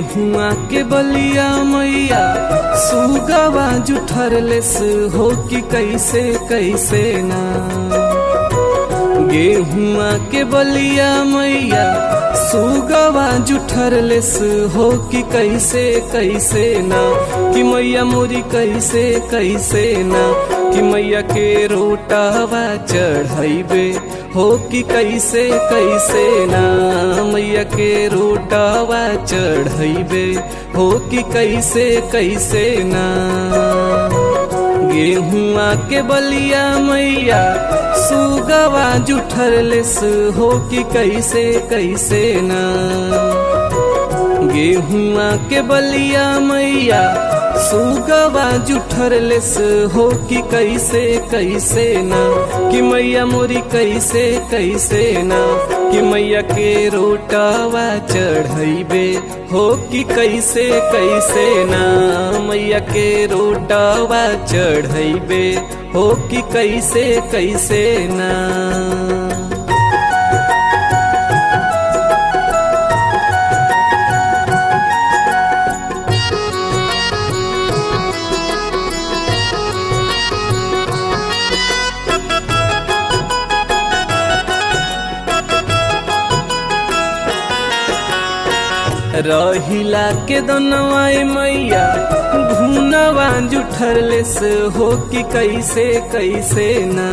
गेहुआ के बलिया मैया सुगवा जुठरलेस हो कि कैसे कैसे ना। गेहुआ के बलिया मैया सुगवा जुठरलेस हो कि कैसे कैसे ना। कि मैया मोरी कैसे कैसे ना। कि मैया के रोटावा चढ़ाइबे हो कि कैसे कैसे ना। मैया के रोटावा चढ़ाइबे हो कि कैसे कैसे ना। गेहुआ के बलिया मैया सुगवा जुठरलेस हो कि कैसे कैसे ना। गेहुआ के बलिया मैया सुगवा जुठरलेस हो कि कैसे कैसे ना। कि मैया मोरी कैसे कैसे ना। कि मैया के रोटावा चढ़ाइबे हो कि कैसे कैसे ना। मैया के रोटावा चढ़ाइबे हो कि कैसे कैसे ना। रहिला के दनवाए मैया घुनवा जुठरलेस हो कि कैसे कैसे ना।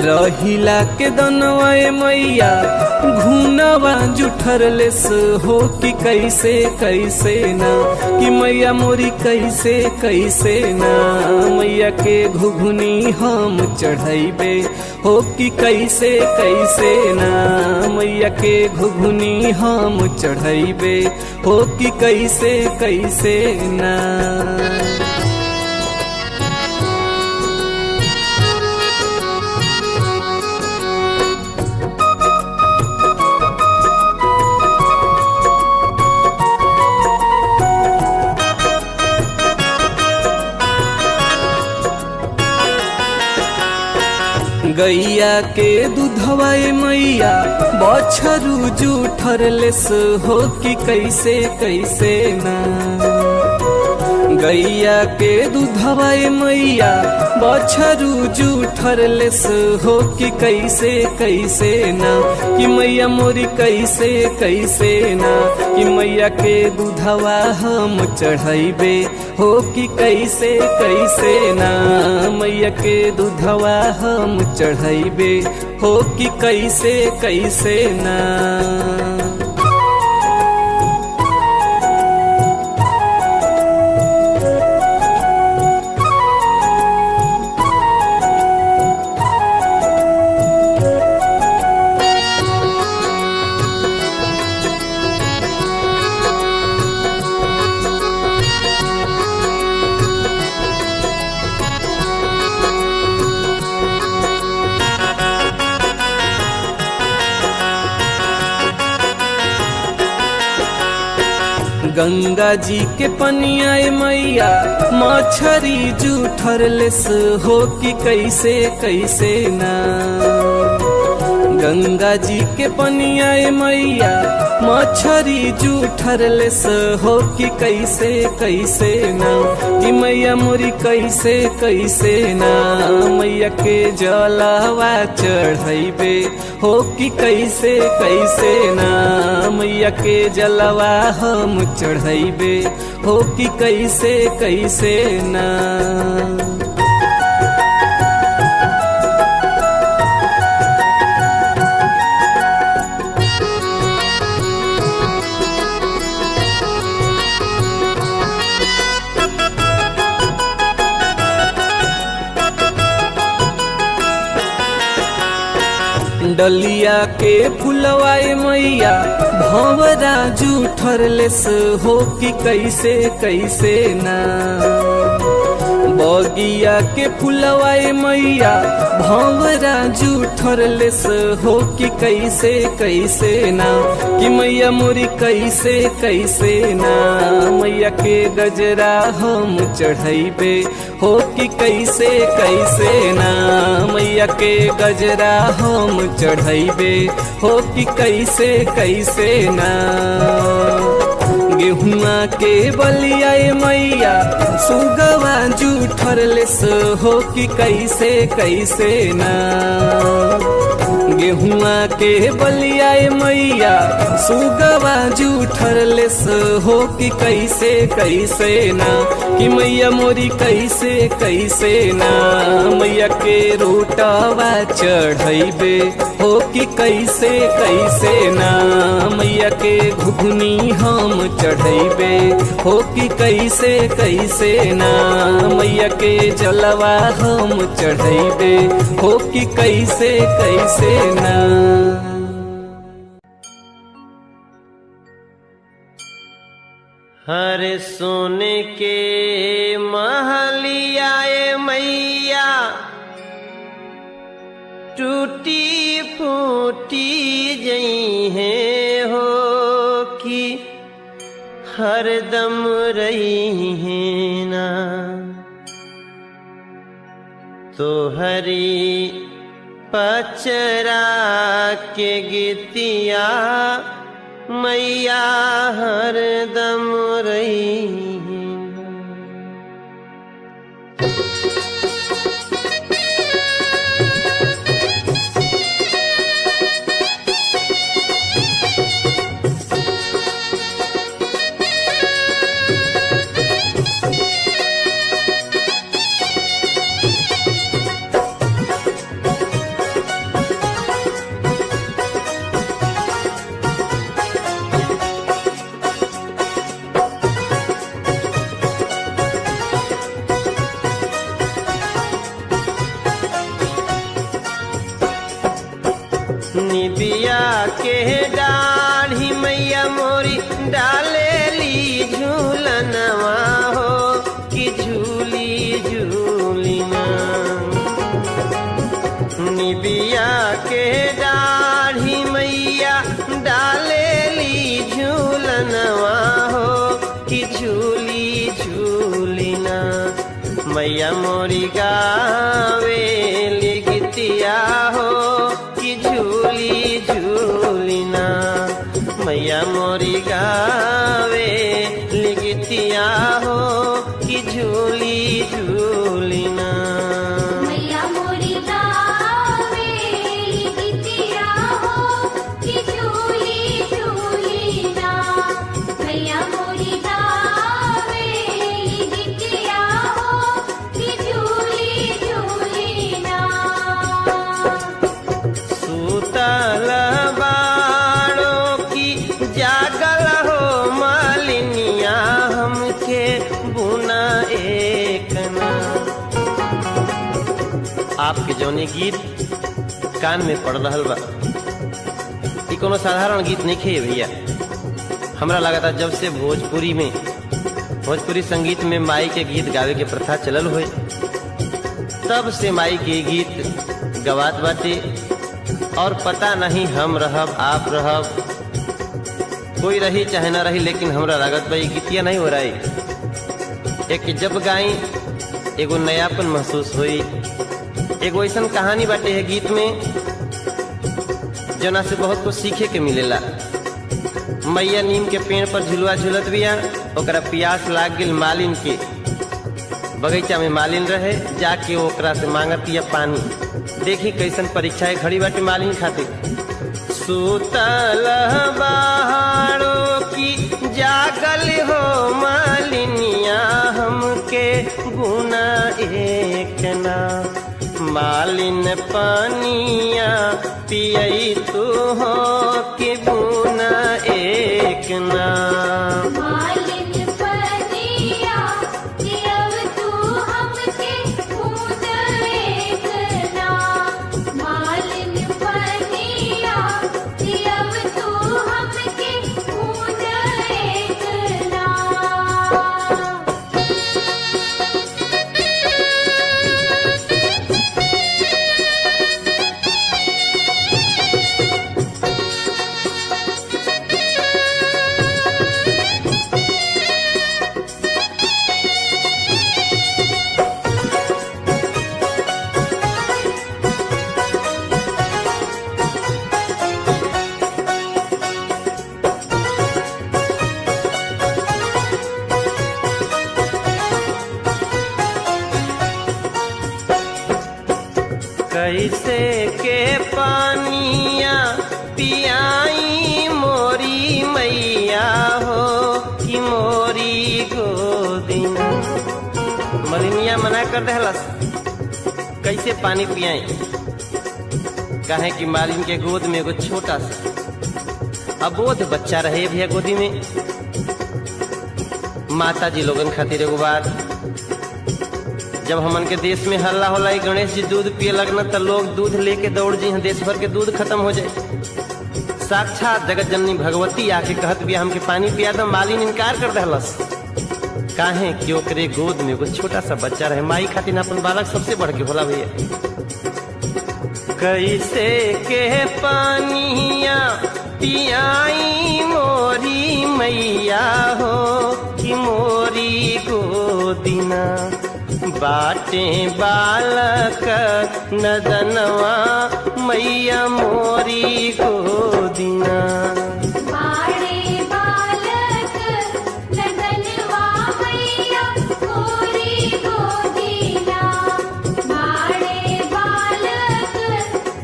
रहिला के दनवाए मैया घुनवा जुठरलेस हो कि कैसे कैसे ना। कि मैया मोरी कैसे कैसे ना। मैया के घुघुनी हम चढ़ाइबे हो कि कैसे कैसे ना। मैया के घुघुनी हम चढ़ाइबे हो कि कैसे कैसे ना। गैया के दूधवाए मैया बछरू जुठरलेस हो कि कैसे कैसे ना। गैया के दूधवाए मैया बछरू जुठरलेस हो कि कैसे कैसे ना। कि मैया मोरी कैसे कैसे ना। कि मैया के दूधवा हम चढ़ाइबे हो कि कैसे कैसे ना। मैया के दूधवा हम चढ़ाइबे हो कि कैसे कैसे ना। गंगा जी के पनिया मैया मछरी जुठरलेस हो कि कैसे कैसे ना। गंगा जी के पनिया मैया मछरी जुठरलेस हो कि कैसे कैसे ना। कि मैया मोरी कैसे कैसे ना। मैया के जलवा चढ़ाइबे हो कि कैसे कैसे ना। मैया के जलवा हम चढ़ाइबे हो कि कैसे कैसे ना। डलिया के फुलवाए मैया भंवरा जुठरलेस हो कि कैसे कैसे ना। बगिया के फुलवाए मैया भंवरा जुठरलेस हो कि कैसे कैसे ना। कि मैया मोरी कैसे कैसे ना। मैया के गजरा हम चढ़ाइबे हो कि कैसे कैसे ना। मैया के गजरा हम चढ़ाइबे हो कि कैसे कैसे ना। गेहुआ के बलिया मैया सुगवा जूठर लेस हो कि कैसे कैसे ना। गेहुआ के बलिया मैया सुगवा जूठर लेस हो कि कैसे कैसे ना। कि मैया मोरी कैसे कैसे ना। मैया के रोटवा चढ़ैबे हो कि कैसे कैसे ना। मैया के घुघनी हम चढ़ैबे हो कि कैसे कैसे ना। मैया के जलवा हम चढ़ैबे हो कि कैसे कैसे ना। हर सोने के महलिया मैया टूटी फूटी जई है हो कि हरदम रही है ना। तो हरी पचरा के गीतिया मैया हरदम रही। निबिया के डाढ़ी मैया मोरी डालेली झूलनवा हो कि झूली झूलिना। निबिया के डाढ़ी मैया डालेली झूलनवा हो कि झूली झूलिना। मैया मोरी गावेली गीतिया हो कि झूली झूलिना। मैया मोरी गावे लिगितिया हो कि झूली झूलिना। मैया मोरी गावे लिगितिया हो कि झूली झूलिना। मैया मोरी गावे लिगितिया हो कि झूली झूलिना। सूतल बाड़ों की जागल हो मालिनिया हमके बुना एक ना। आपके जौने गीत कान में पड़ रहल बा ई कोनो साधारण गीत नहीं खे भैया। हमरा लगा था जब से भोजपुरी संगीत में माई के गीत गावे के प्रथा चलल हुए तब से माई के गीत गवात बाटे। और पता नहीं हम रहब आप रहब कोई रही चाहे ना रही, लेकिन हमरा लागत भाई गीतिया नहीं हो रही। एक जब गाई एगो नयापन महसूस हुई। एगो ऐसा कहानी बाटे है गीत में जना से बहुत कुछ सीखे के मिलेला। मैया नीम के पेड़ पर झुलवा झुलत बिया, ओकरा प्यास लाग गेल मालिन के। बगीचा में मालिन रहे, जाके ओकरा से मांगतिया पानी। देखी कैसन परीक्षा है खड़ी बाटे मालिन खातिर। सूतल बहारों की जागल हो मालिनिया हमके गुना एक ना। मालिन पानिया पियई तू हो कि बुना एक ना। मालिन पनिया पियव तू हमके बूंद एक ना। मालिन पनिया पियव तू हमके बूंद एक ना। कैसे के पानिया पियाई मोरी मैया हो कि मोरी गोदिना। मलिनिया मना कर दहलस कैसे पानी पियाई, कहे कि मालिन के गोद में एगो छोटा सा अबोध बच्चा रहे भैया गोदी में। माता जी लोगन खातिर एगो बात, जब हमन के देश में हल्ला होला गणेश जी दूध पिए लगना तो लोग दूध लेके दौड़ जी, देश भर के दूध खत्म हो जाए। साक्षात जगत जननी भगवती आके कहत भी हमके पानी पिया दो, मालिन इनकार कर दहलस। काहे कि ओकरे गोद में एगो छोटा सा बच्चा रहे। माई खातिर अपन बालक सबसे बढ़ के होला भैया। कैसे के पानिया पियाई मोरी मैया हो कि मोरी गोदिना। बाटे बालक नदनवा मैया मोरी गोदिना। बाड़े बालक नदनवा मैया मोरी गोदिना। बाड़े बालक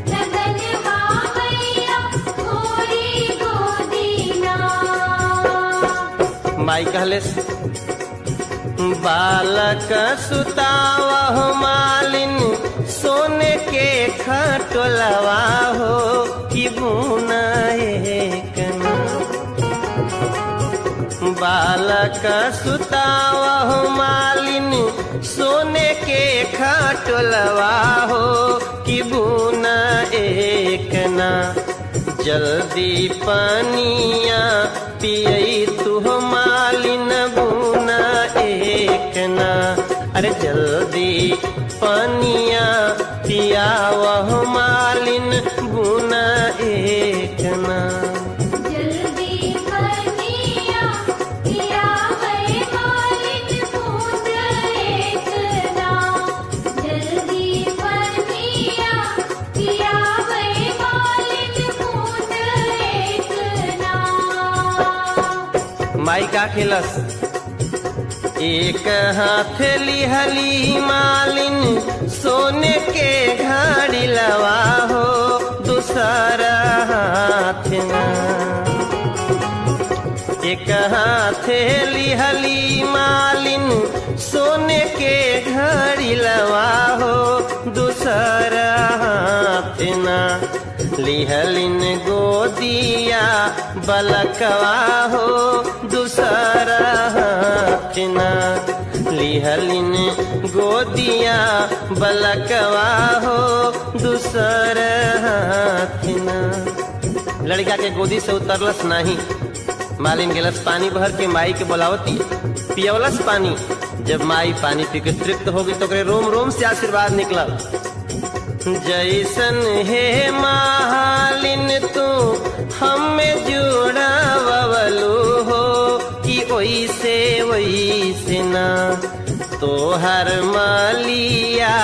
नदनवा मैया मोरी गोदिना। माई कहले बालक सुतावह मालिन सोने के खटोलवा हो कि बुना एकना। बालक सुतावह मालिन सोने के खटोलवा हो कि बुना एकना। जल्दी पानिया पियई तू मालिन बुना एकना। अरे जल्दी पानिया पियावह मालिन बुना एकना। जल्दी पानिया पियावे मालिन बूंद एकना। जल्दी पानिया पियावे मालिन बूंद एकना। माई का खेलस एक हाथ लिहली मालिन सोने के घड़ी लवा हो दूसरा हाथ ना। एक हाथ लिहली मालिन सोने के घड़ी लवा हो दूसरा हाथ ना। लिहलिन गोदिया बलकवा हो दूसरा हाथ ना। लिहलिन गोदिया बलकवा हो दूसरा हाथ ना। लड़का के गोदी से उतरलस नहीं, मालिन गेलस पानी भर के माई के बोलावती पियवलस पानी। जब माई पानी पी के तृप्त हो गई तो रोम रोम से आशीर्वाद निकला। जैसन हे मालिन तू हमें जुड़ा बबलू हो कि ओइसे वैसे ना। तो हर मालिया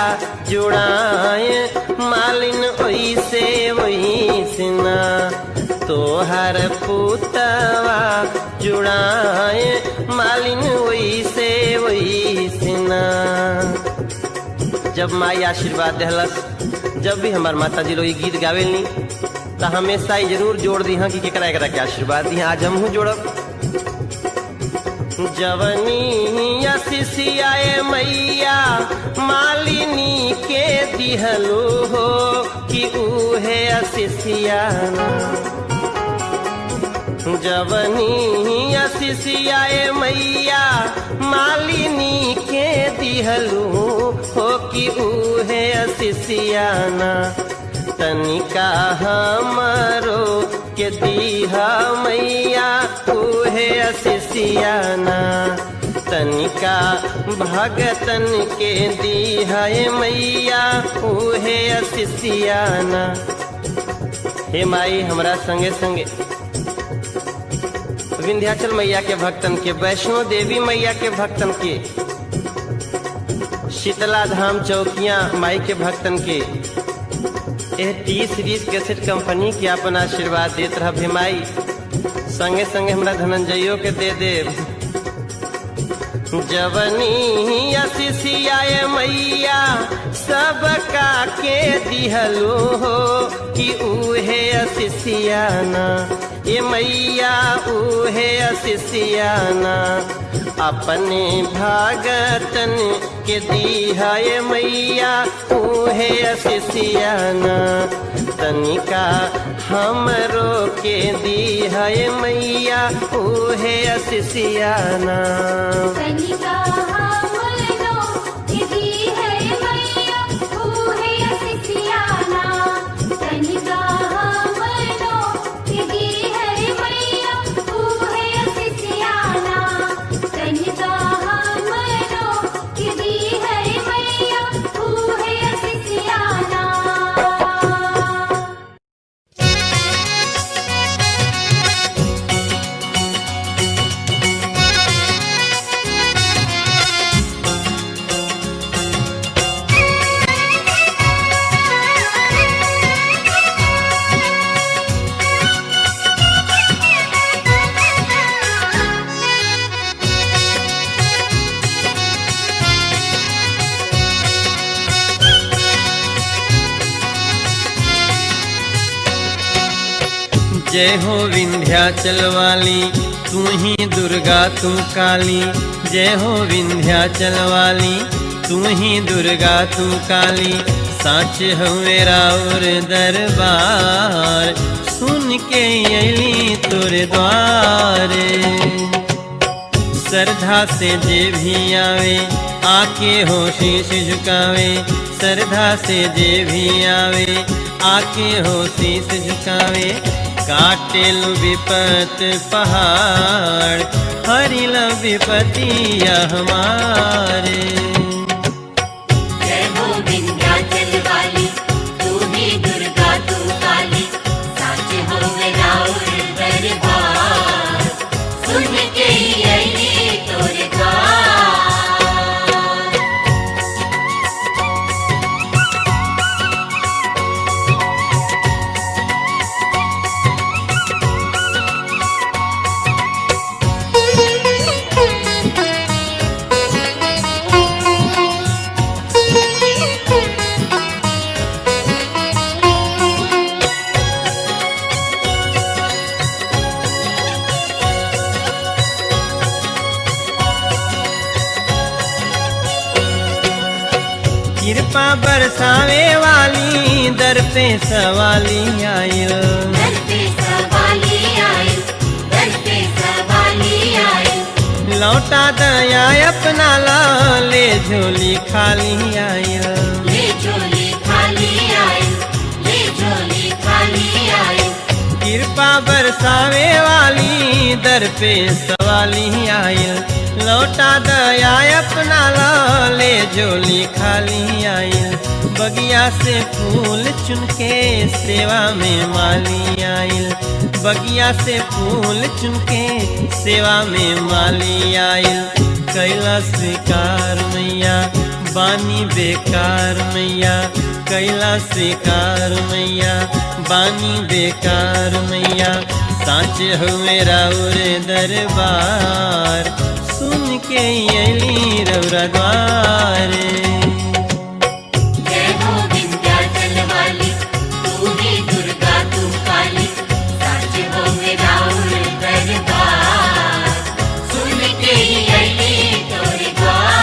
जुड़ाए मालिन ओइसे वैसे ना। तो हर पुतवा जुड़ाए मालिन ओइसे वैसे ना। जब माई आशीर्वाद दहलस, जब भी हमार माता जी लोग गीत गावेलनी तो हमेशा ही जरूर जोड़ दी हाँ कि केकरा एकरा के आशीर्वाद दी। आज हम जोड़ब जवनी असिसियाए मैया मालिनी के दिहलू हो कि उहे असिसियाना। जवनी असिसियाए मैया मालिनी के दिहलू हो कि उहे असिसियाना। तनिका हमरो के दीहा मैया उहे असिसियाना। तनिका भगतन के दीहा मैया उहे असिसियाना। हे माई हमरा संगे संगे विंध्याचल मैया के भक्तन के, वैष्णो देवी मैया के भक्तन के, शीतला धाम चौकियां माई के भक्तन के, टी सीरीज कैसेट कंपनी के अपन आशीर्वाद देत रह माई। संगे संगे हमरा धनंजयो के दे दे। जवनी असिसियाए मैया सबका के दिहलो हो कि उहे असिसियाना ये मैया उहे असिसियाना अपने भागतन के दिहा ये मैया उहे असिसियाना तनिका हमरो के दिहा ये मैया उहे असिसियाना कनिका हमनो दी है मैया उहे असिसियाना कनिका हमनो दी है मैया उहे असिसियाना कनिका हमनो दी है मैया उहे असिसियाना। जय हो विंध्याचल वाली तू ही दुर्गा तू काली जय हो विंध्याचल वाली तू ही दुर्गा तू काली साच हो मेरा और दरबार सुन के अली तोरे द्वारे श्रद्धा से जे भी आवे आके हो शीश झुकावे श्रद्धा से जे भी आवे आके हो शीश झुकावे काटेल विपत पहाड़ हरिल विपतिया हमारे। जय हो विंध्याचल वाली तू ही दुर्गा तू काली साच हो मेरा और दरबार सुन के अली तोरे द्वार। कृपा बरसावे वाली दर पे सवाली आयल दर पे सवाली आई दर पे सवाली आई लौटा दया अपना ला ले झोली खाली आयल ले झोली खाली आई ले झोली खाली आई कृपा बरसावे वाली दर पे सवाली आयल लौटा दया अपना ला ले झोली खाली आयल बगिया से फूल चुनके सेवा में माली आयल बगिया से फूल चुनके सेवा में माली आयल कैला स्वीकार मैया बानी बेकार मैया कैला स्वीकार मैया बानी बेकार मैया साच हो मेरा उरे दरबार सुन के अली रौरा द्वारे। जय हो विंध्याचल वाली तू ही दुर्गा तू काली साच हो मेरा और दरबार सुन के अली तोरे द्वार।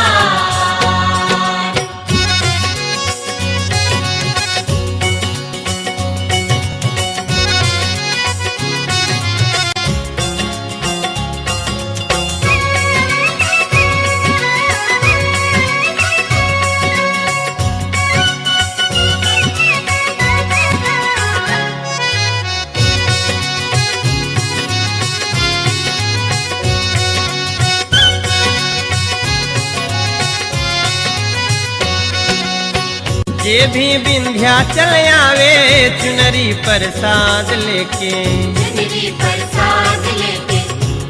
जे भी विंध्याचल आवे चुनरी प्रसाद लेके चुनरी प्रसाद लेके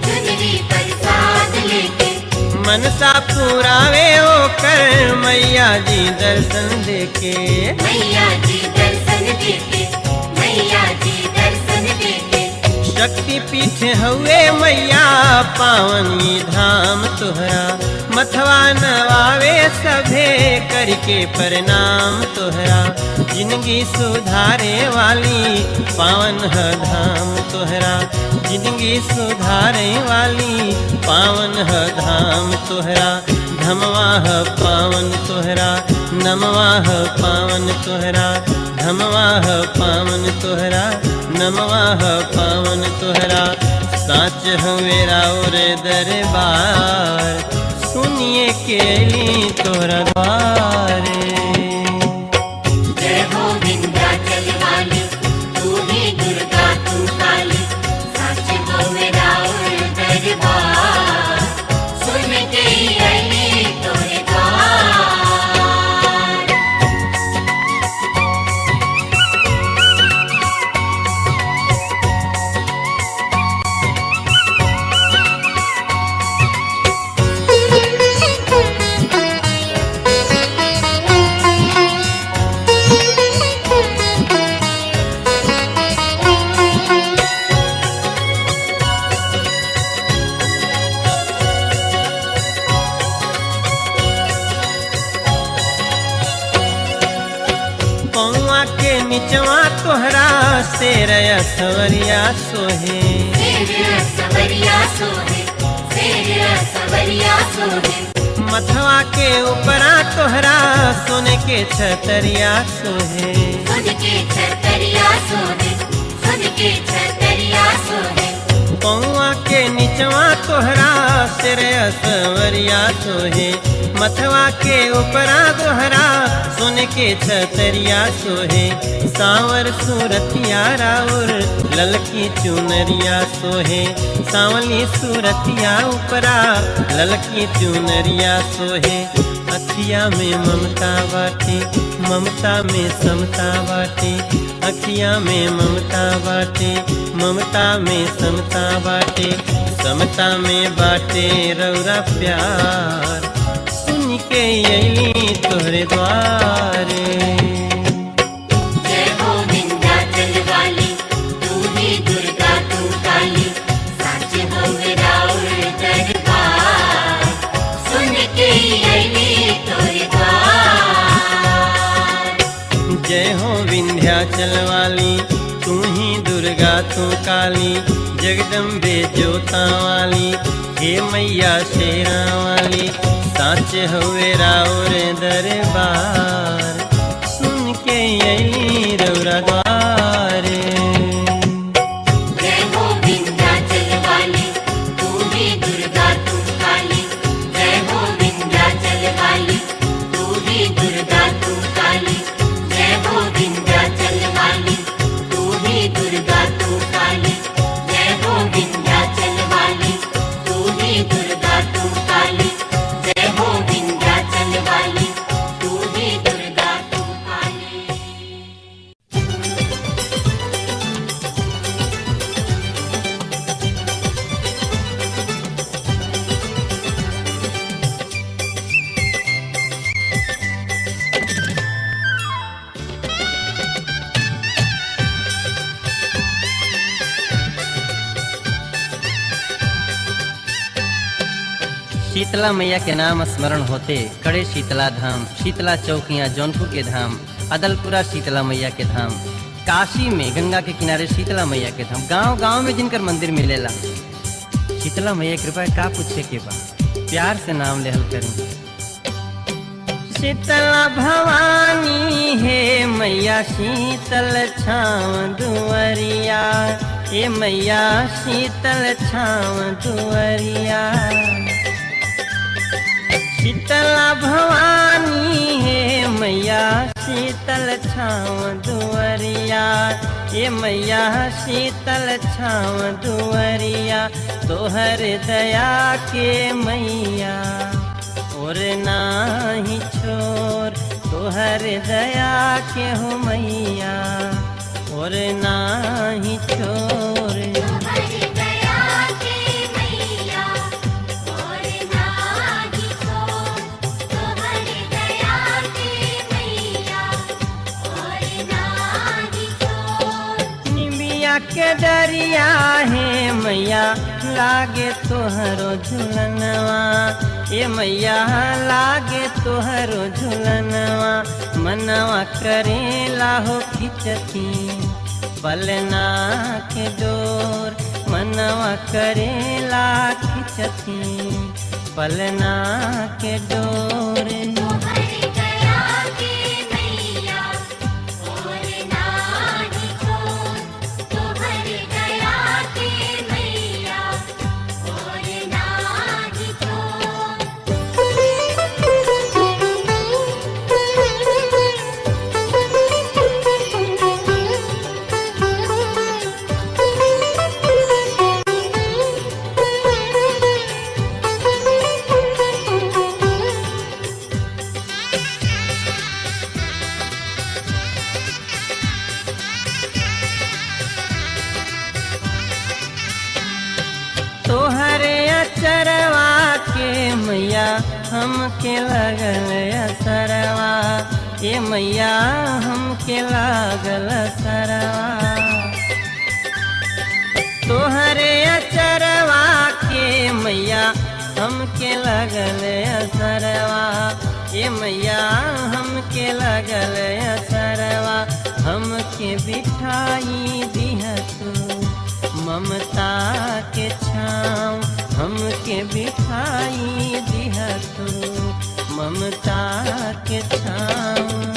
चुनरी प्रसाद लेके मनसा पुरावे होकर मैया जी दर्शन देके मैया जी दर्शन देके मैया जी दर्शन देके शक्ति पीठ हुए मैया पावनी धाम तोहरा मथवा नवावे सभे करके प्रणाम तोहरा जिंदगी सुधारे वाली पावन है धाम तोहरा जिंदगी सुधारे वाली पावन है धाम तोहरा धमवा है पावन तोहरा नमवा है पावन तोहरा धमवा है पावन तोहरा नमवा है पावन तोहरा साच हवेरा और दरबार सुनिए केली तोहरा द्वारे जय हो विंध्याचल वाली तू ही दुर्गा तू काली सच हो मेरा दरबार सुन के अली तोरे द्वार पौआ के निचवा तोहरा शेर सवरिया सोहे शेर सवरिया सोहे शेर सवरिया सोहे मथवा के ऊपरा तोहरा सोने के छतरिया सोहे सुन के छतरिया सोहे सुन के छतरिया सोहे पौआ के निचवा तोहरा शेर सवरिया सोहे मथवा के ऊपरा तोहरा सोने के छतरिया सोहे सांवर सूरतिया राउर ललकी चुनरिया सोहे सांवली सूरतिया ऊपरा ललकी चुनरिया सोहे अखिया में ममता बाटे ममता में समता बाटे अखिया में ममता बाटे ममता में समता बाटे समता में बाटे रौरा प्यार सुन के अली तोहरे द्वारे जय हो विंध्याचल वाली तू ही दुर्गा तू काली सच हो मेरा दरबार सुन के अली तोरे द्वार जय हो विंध्याचल वाली तू ही दुर्गा तू काली जगदम्बे जोता वाली हे मैया शेरा वाली साच हुए राउर दरबार सुन के अली रौरा द्वारे जय हो विंध्याचल वाली तू ही दुर्गा तू काली जय हो विंध्याचल वाली तू ही दुर्गा तू काली जय हो विंध्याचल वाली तू ही दुर्गा तू काली जय हो विंध्याचल वाली तू ही दुर्गा तू काली जय हो विंध्याचल वाली तू ही दुर्गा तू काली शीतला मैया के नाम स्मरण होते कड़े शीतला धाम शीतला चौकियाँ जौनपुर के धाम अदलपुरा शीतला मैया के धाम काशी में गंगा के किनारे शीतला मैया के धाम गांव गांव में जिनकर मंदिर मिलेला शीतला मैया कृपा का पूछे के बा प्यार से नाम लेहल करें शीतला भवानी हे मैया शीतल छाव दुअरिया हे मैया शीतल छाव दुअरिया शीतला भवानी हे मैया शीतल छाव दुअरिया हे मैया शीतल छाव दुअरिया तोहर दया के मैया और नाही छोर तोहर दया के हो मैया और नाही छोर तुम्हारी दया के मैया और नाही छोड़ तुम्हारी दया के मैया और नाही छोड़ निमिया के डरिया है मैया लागे तोहरो झुलनवा, ये मैया लागे तोहरो झुलनवा, मनवा करेला हो खिचती पलना के डोर, मनवा करेला खिचती पलना के डोर। तोहरे अचरवा के मैया हमके लगल असरवा, ये मैया हमके लागल असरवा। तोहरे अचरवा के मैया हमके लगल असरवा, ये मैया हमके लगल असरवा, हमके बिठाई दिहतू ममता के छाँव, हमके बिठाई दिहतू ममता के छाँव।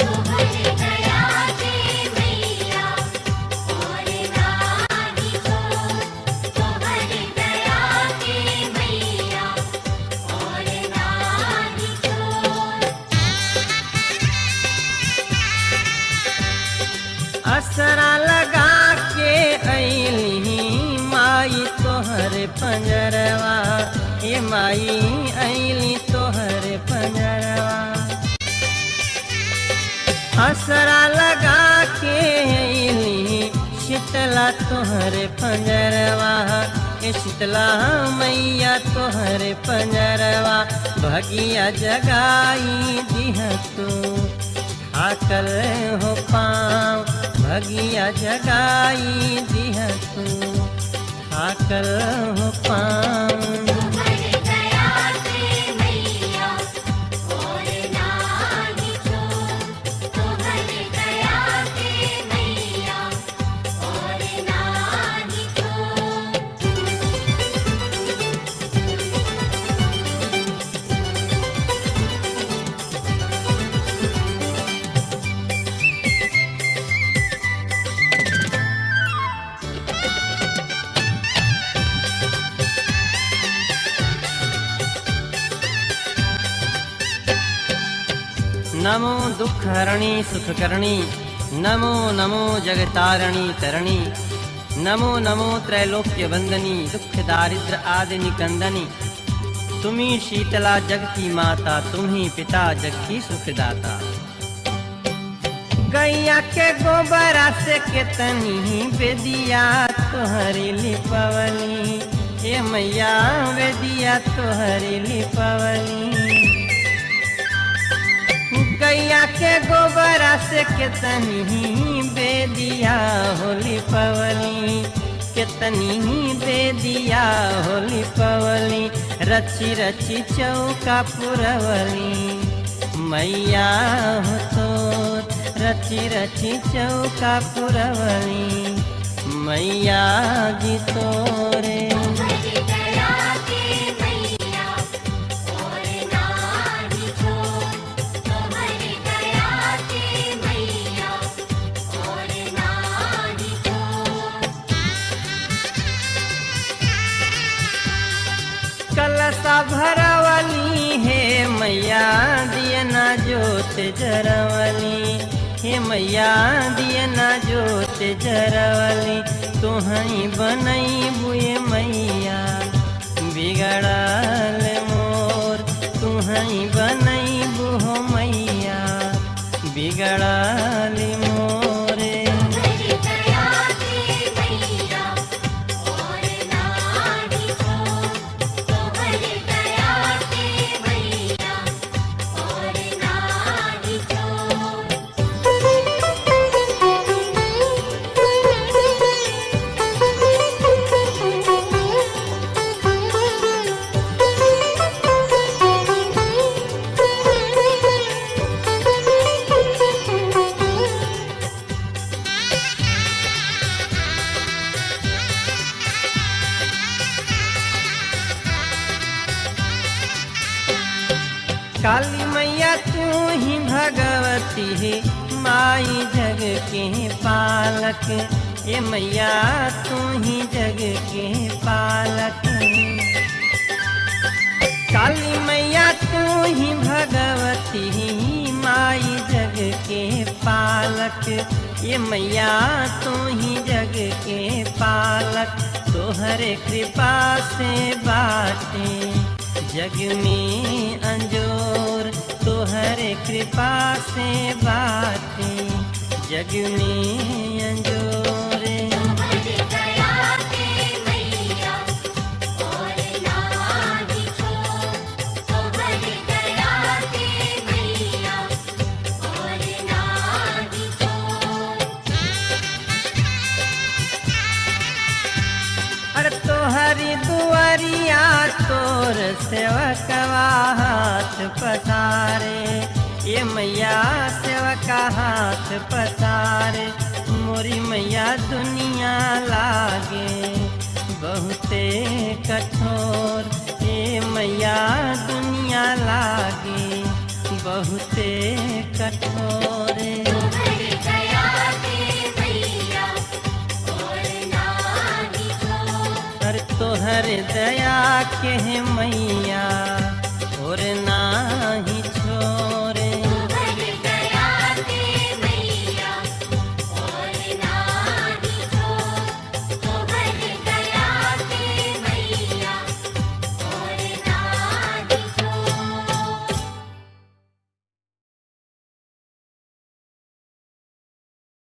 असरा लगा के अइली माई तोहर पंजरवा, ये माई अइली तोहर पंजरवा। असरा लगा के अइली शीतला तोहर पंजरवा, ये शीतला मैया तोहर पंजरवा, भगिया जगाई दिहतू आकल हो पाँव, भगिया जगाई दिहतू आकल हो पाँव। नमो दुख हरणी सुख करणी, नमो नमो जगतारणी तरणी, नमो नमो त्रैलोक्य वंदनी, दुख दारिद्र आदि निकंदनी। तुम्ही शीतला जगती माता, तुम्ही पिता जग की सुखदाता। गैया के गोबरा से केतनी बेदिया तोहरी लिपवली, ये मैया बेदिया तोहरी लिपवली। गैया के गोबरा से कितनी बेदिया होली पवली, कितनी बेदिया होली पवली, रची रची चौका पुरवली मैया हो तोर, रची रची चौका पुरवली मैया जी तोरे। कलसा भरवली है मैया दियना जोत जरवली, हे मैया दियना जोत जरवली। तुहई बनई बुए मैया बिगड़ल मोर, तुहई बनई बुहो मैया बिगड़ल मोरे। भगवती है माई जग के पालक, ये मैया तू ही जग के पालक। काली मैया तू ही भगवती माई जग के पालक, ये मैया तू ही जग के पालक। तोहरे कृपा से बाटे जग में अंजोर, तोहरे कृपा से बाटे जग में अंजोर। तुम्हारी दया के मैया और नाही छोड़, तुम्हारी दया के मैया और नाही छोड़। अरे तोहरी दुआरिया तोर सेवकवा हाथ पसारे, ये मैया सेवका हाथ पसारे। मोरी मैया दुनिया लागे बहुते कठोर, ये मैया दुनिया लागे बहुते कठोर। तुम्हारी दया के मैया और नाही छोड़। अरे तोहर दया के मैया और नाही छोड़।